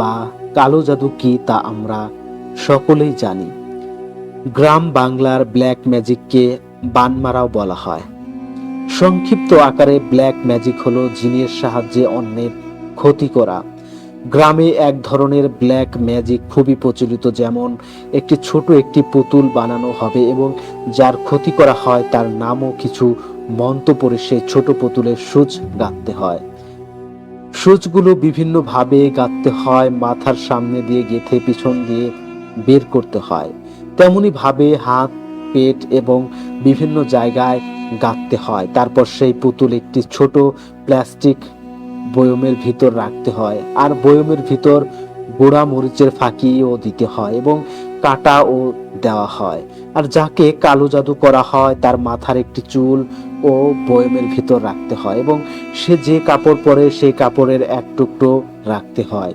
বা কালো জাদু কি তা আমরা সকলেই জানি। গ্রাম বাংলার ব্ল্যাক ম্যাজিককে বানমারাও বলা হয়। সংক্ষিপ্ত আকারে ব্ল্যাক ম্যাজিক হলো জিনের সাহায্যে অন্যের ক্ষতি করা। গ্রামে এক ধরনের ব্ল্যাক ম্যাজিক খুবই প্রচলিত, যেমন একটি পুতুল বানানো হবে এবং যার ক্ষতি করা হয় তার নামও কিছু মন্ত্র পড়ে সেই ছোট পুতুলের সূচ গাঁথতে হয়। সূচগুলো বিভিন্ন ভাবে গাঁথতে হয়, মাথার সামনে দিয়ে গেঁথে পিছন দিয়ে বের করতে হয়। তেমনি ভাবে হাত, পেট এবং বিভিন্ন জায়গায় গাঁথতে হয়। তারপর সেই পুতুল একটি ছোট প্লাস্টিক বয়মের ভিতর রাখতে হয়, আর বয়মের ভিতর গোড়া মরিচের ফাঁকিও দিতে হয় এবং কাটাও দেওয়া হয়। আর যাকে কালো জাদু করা হয় তার মাথার একটি চুল ও বয়মের ভিতর রাখতে হয় এবং সে যে কাপড় পরে সেই কাপড়ের এক টুকরো রাখতে হয়।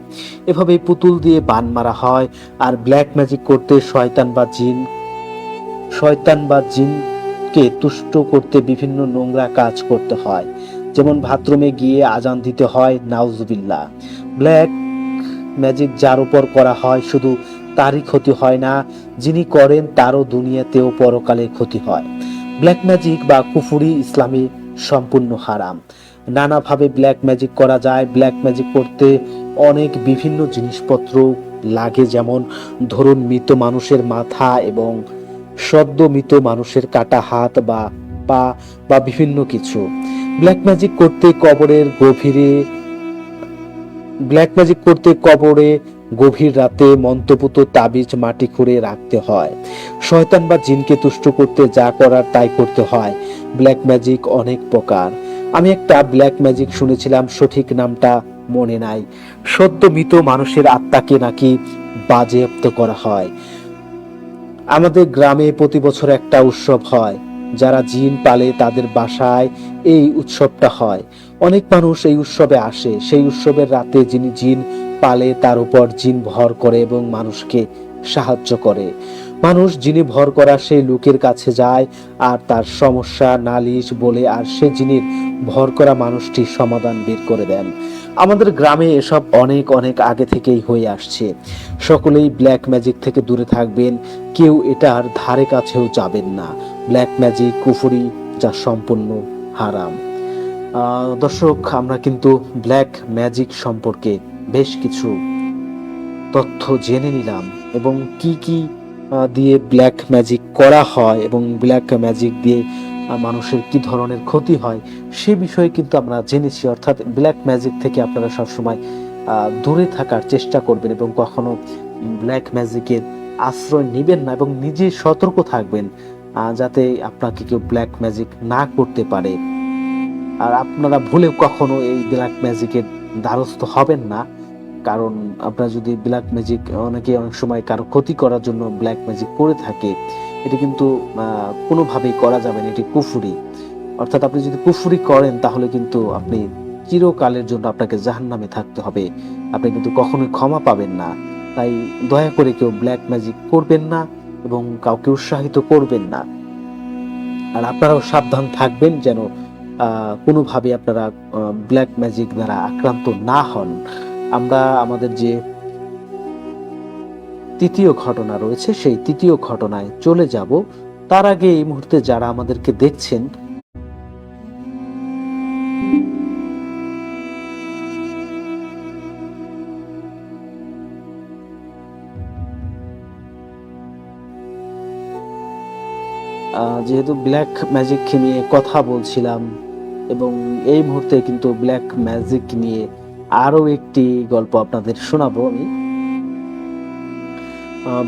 এভাবে পুতুল দিয়ে বান মারা হয়। আর ব্ল্যাক ম্যাজিক করতে শয়তান বা জিনকে তুষ্ট করতে বিভিন্ন নোংরা কাজ করতে হয়, যেমন বাথরুমে গিয়ে আজান দিতে হয় নাউজুবিল্লাহ। ব্ল্যাক ম্যাজিক যার উপর করা হয় শুধু তারই ক্ষতি হয় না, যিনি করেন তারও দুনিয়াতেও পরকালে ক্ষতি হয়। ব্ল্যাক ম্যাজিক বা কুফুরি ইসলামে সম্পূর্ণ হারাম। নানাভাবে ব্ল্যাক ম্যাজিক করা যায়। ব্ল্যাক ম্যাজিক করতে অনেক বিভিন্ন জিনিসপত্র লাগে, যেমন ধরুন মৃত মানুষের মাথা এবং সদ্য মৃত মানুষের কাটা হাত বা পা বা বিভিন্ন কিছু। ব্ল্যাক ম্যাজিক করতে কবরে গভীর রাতে মন্ত্রপুত তাবিজ মাটি খুঁড়ে রাখতে হয়। শয়তান বা জিনকে তুষ্ট করতে যা করার তাই করতে হয়। ব্ল্যাক ম্যাজিক অনেক প্রকার। আমি একটা ব্ল্যাক ম্যাজিক শুনেছিলাম, সঠিক নামটা মনে নাই। সদ্য মৃত মানুষের আত্মাকে নাকি বাজেয়াপ্ত করা হয়। আমাদের গ্রামে প্রতি বছর একটা উৎসব হয়। যারা জিন পালে তাদের বাসায় এই উৎসবটা হয়। অনেক মানুষ এই উৎসবে আসে। সেই উৎসবের রাতে যিনি জিন পালে তার উপর জিন ভর করে এবং মানুষকে সাহায্য করে। মানুষ যিনি ভর করা সেই লোকের কাছে যায় আর তার সমস্যা নালিশ বলে, আর সে জিনের ভর করা মানুষটি সমাধান বের করে দেন। আমাদের গ্রামে এসব অনেক অনেক আগে থেকেই হয়ে আসছে। সকলেই ব্ল্যাক ম্যাজিক থেকে দূরে থাকবেন, কেউ এটার ধারে কাছেও যাবেন না। ব্ল্যাক ম্যাজিক কুফরি, যা সম্পূর্ণ হারাম। দর্শক, আমরা কিন্তু ব্ল্যাক ম্যাজিক সম্পর্কে বেশ কিছু তথ্য জেনে নিলাম এবং কি কি দিয়ে ব্ল্যাক ম্যাজিক করা হয় এবং ব্ল্যাক ম্যাজিক দিয়ে মানুষের কি ধরনের ক্ষতি হয় সে বিষয়ে কিন্তু আমরা জেনেছি। অর্থাৎ ব্ল্যাক ম্যাজিক থেকে আপনারা সবসময় দূরে থাকার চেষ্টা করবেন এবং কখনো ব্ল্যাক ম্যাজিকের আশ্রয় নেবেন না এবং নিজে সতর্ক থাকবেন, যাতে আপনাকে কেউ ব্ল্যাক ম্যাজিক না করতে পারে। আর আপনারা ভুলেও কখনো এই ব্ল্যাক ম্যাজিকের দ্বারস্থ হবেন না, কারণ আপনারা যদি ব্ল্যাক ম্যাজিক, অনেকে অনেক সময় কারো ক্ষতি করার জন্য ব্ল্যাক ম্যাজিক করে থাকে, এটি কিন্তু কোনোভাবেই করা যাবে না, এটি কুফরি। অর্থাৎ আপনি যদি কুফরি করেন তাহলে কিন্তু আপনি চিরকালের জন্য আপনাকে জাহান্নামে থাকতে হবে, আপনি কিন্তু কখনোই ক্ষমা পাবেন না। তাই দয়া করে কেউ ব্ল্যাক ম্যাজিক করবেন না এবং কাউকে উৎসাহিত করবেন না। আর আপনারাও সাবধান থাকবেন যেন কোনোভাবে আপনারা ব্ল্যাক ম্যাজিক দ্বারা আক্রান্ত না হন। আমরা আমাদের যে তৃতীয় ঘটনা রয়েছে সেই তৃতীয় ঘটনায় চলে যাব। তার আগে এই মুহূর্তে যারা আমাদেরকে দেখছেন, যেহেতু ব্ল্যাক ম্যাজিক নিয়ে কথা বলছিলাম এবং এই মুহূর্তে কিন্তু ব্ল্যাক ম্যাজিক নিয়ে আরো একটি গল্প আপনাদের শোনাবো আমি।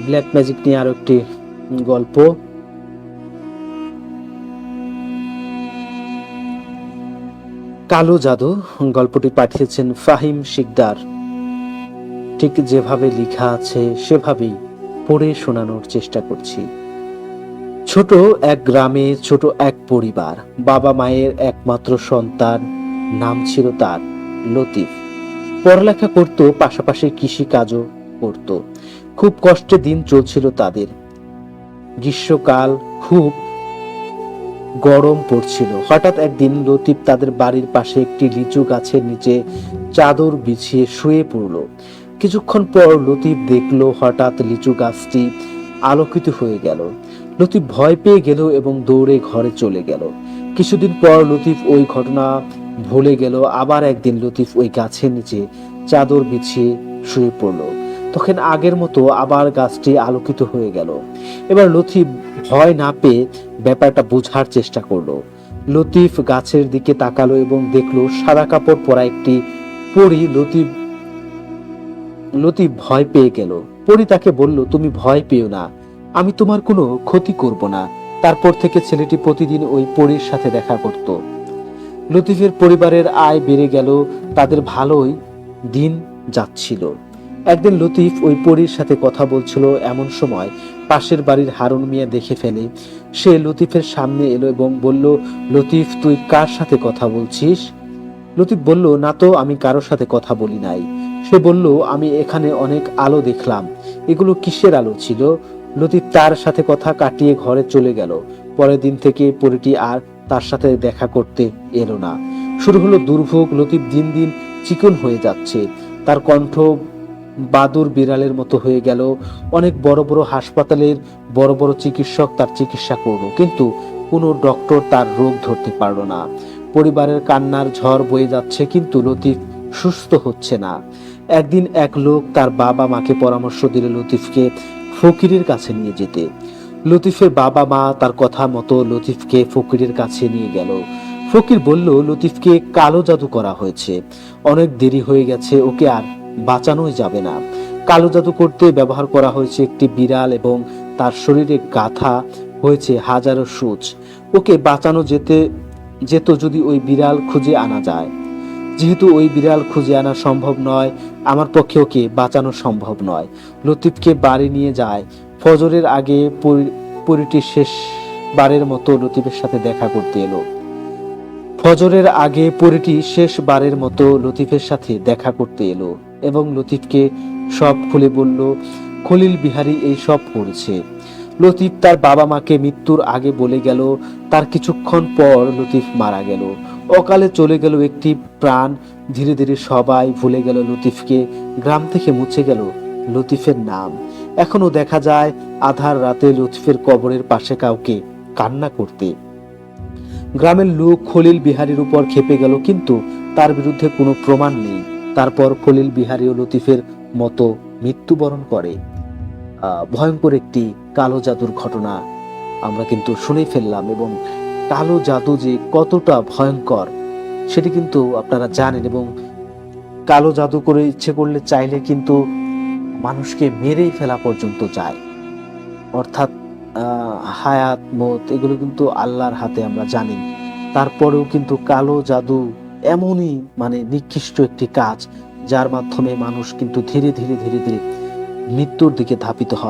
ব্ল্যাক ম্যাজিক নিয়ে আরো একটি গল্প। কালো জাদু গল্পটি পাঠিয়েছেন ফাহিম শিকদার। ঠিক যেভাবে লেখা আছে সেভাবেই পড়ে শোনানোর চেষ্টা করছি। ছোট এক গ্রামে ছোট এক পরিবার, বাবা মায়ের একমাত্র সন্তান, নাম ছিল তার লতিফ। পড়ালেখা করত, পাশাপাশি কৃষি কাজও করত। খুব কষ্টে দিন চলছিল তাদের। গ্রীষ্মকাল, খুব গরম পড়ছিল। হঠাৎ একদিন লতিফ তাদের বাড়ির পাশে একটি লিচু গাছের নিচে চাদর বিছিয়ে শুয়ে পড়ল। কিছুক্ষণ পর লতিফ দেখলো হঠাৎ লিচু গাছটি আলোকিত হয়ে গেল। লতিফ ভয় পেয়ে গেল এবং দৌড়ে ঘরে চলে গেল। কিছুদিন পর লতিফ ওই ঘটনা ভুলে গেল। আবার একদিন লতিফ ওই গাছের নিচে চাদর বিছিয়ে শুয়ে পড়ল। তখন আগের মতো আবার গাছটি আলোকিত হয়ে গেল। এবার লতিফ ভয় না পেয়ে ব্যাপারটা বোঝার চেষ্টা করলো। লতিফ গাছের দিকে তাকালো এবং দেখলো সাদা কাপড় পরা একটি পরী। লতিফ ভয় পেয়ে গেল। পরী তাকে বলল, তুমি ভয় পেও না, আমি তোমার কোনো ক্ষতি করব না। তারপর থেকে ছেলেটি প্রতিদিন ওই পরীর সাথে দেখা করত। লতিফের পরিবারের আয় বেড়ে গেল, তাদের ভালোই দিন যাচ্ছিল। একদিন লতিফ ওই পরীর সাথে কথা বলছিল, এমন সময় পাশের বাড়ির হারুন মিয়া দেখে ফেলে। সে লতিফের সামনে এলো এবং বলল, লতিফ, তুই কার সাথে কথা বলছিস? লতিফ বলল, না তো, আমি কারোর সাথে কথা বলি নাই। সে বলল, আমি এখানে অনেক আলো দেখলাম, এগুলো কিসের আলো ছিল? লতিফ তার সাথে কথা কাটিয়ে ঘরে চলে গেল। পরের দিন থেকে পরীটি আর তার সাথে দেখা করতে এলো না। শুরু হলো দুর্ভোগ। লতিফ দিন দিন চিকন হয়ে যাচ্ছে, তার কণ্ঠ বাদুর বিড়ালের মতো হয়ে গেল। অনেক বড় বড় হাসপাতালের বড় বড় চিকিৎসক তার চিকিৎসা করলো, কিন্তু কোনো ডক্টর তার রোগ ধরতে পারলো না। পরিবারের কান্নার ঝড় বয়ে যাচ্ছে, কিন্তু লতিফ সুস্থ হচ্ছে না। একদিন এক লোক তার বাবা মাকে পরামর্শ দিল লতিফকে ফকিরের কাছে নিয়ে যেতে। লতিফের বাবা মা তার কথা মতো লতিফকে ফকিরের কাছে নিয়ে গেল। ফকির বলল, লতিফকে কালো জাদু করা হয়েছে, অনেক দেরি হয়ে গেছে, ওকে আর বাঁচানোই যাবে না। কালো জাদু করতে ব্যবহার করা হয়েছে একটি বিড়াল এবং তার শরীরে গাঁথা হয়েছে হাজারো সূচ। ওকে বাঁচানো যেত যদি ওই বিড়াল খুঁজে আনা যায়। যেহেতু ওই বিড়াল খুঁজে আনা সম্ভব নয়, আমার পক্ষে ওকে বাঁচানো সম্ভব নয়। লতিফকে বাড়ি নিয়ে যায়। ফজরের আগে পরীটি শেষবারের মতো লতিফের সাথে দেখা করতে এলো। ফজরের আগে পরীটি শেষবারের মতো লতিফের সাথে দেখা করতে এলো এবং লতিফকে সব খুলে বলল, খলিল বিহারী এই সব করেছে। লতিফ তার বাবা মাকে মৃত্যুর আগে বলে গেল। তার কিছুক্ষণ পর লতিফ মারা গেল। অকালে চলে গেল একটি প্রাণ। ধীরে ধীরে সবাই ভুলে গেল লতিফকে। গ্রাম থেকে মুছে গেল লতিফের নাম। এখনো দেখা যায় আধার রাতে লতিফের কবরের পাশে কাউকে কান্না করতে। গ্রামের লোক খলিল বিহারীর উপর খেপে গেল, কিন্তু তার বিরুদ্ধে কোনো প্রমাণ নেই। তারপর খলিল বিহারী ও লতিফের মতো মৃত্যুবরণ করে। ভয়ঙ্কর একটি কালো জাদুর ঘটনা আমরা কিন্তু শুনে ফেললাম, এবং কালো জাদু যে কতটা ভয়ঙ্কর সেটি কিন্তু আপনারা জানেন। এবং কালো জাদু করে ইচ্ছে করলে চাইলে কিন্তু মানুষকে মেরেই ফেলা পর্যন্ত যায়। অর্থাৎ হায়াত মত এগুলো কিন্তু আল্লাহর হাতে, আমরা জানি। তারপরেও কিন্তু কালো জাদু এমনই নিকৃষ্ট একটি কাজ, যার মাধ্যমে মানুষ কিন্তু ধীরে ধীরে ধীরে ধীরে মৃত্যুর দিকে ধাবিত হয়।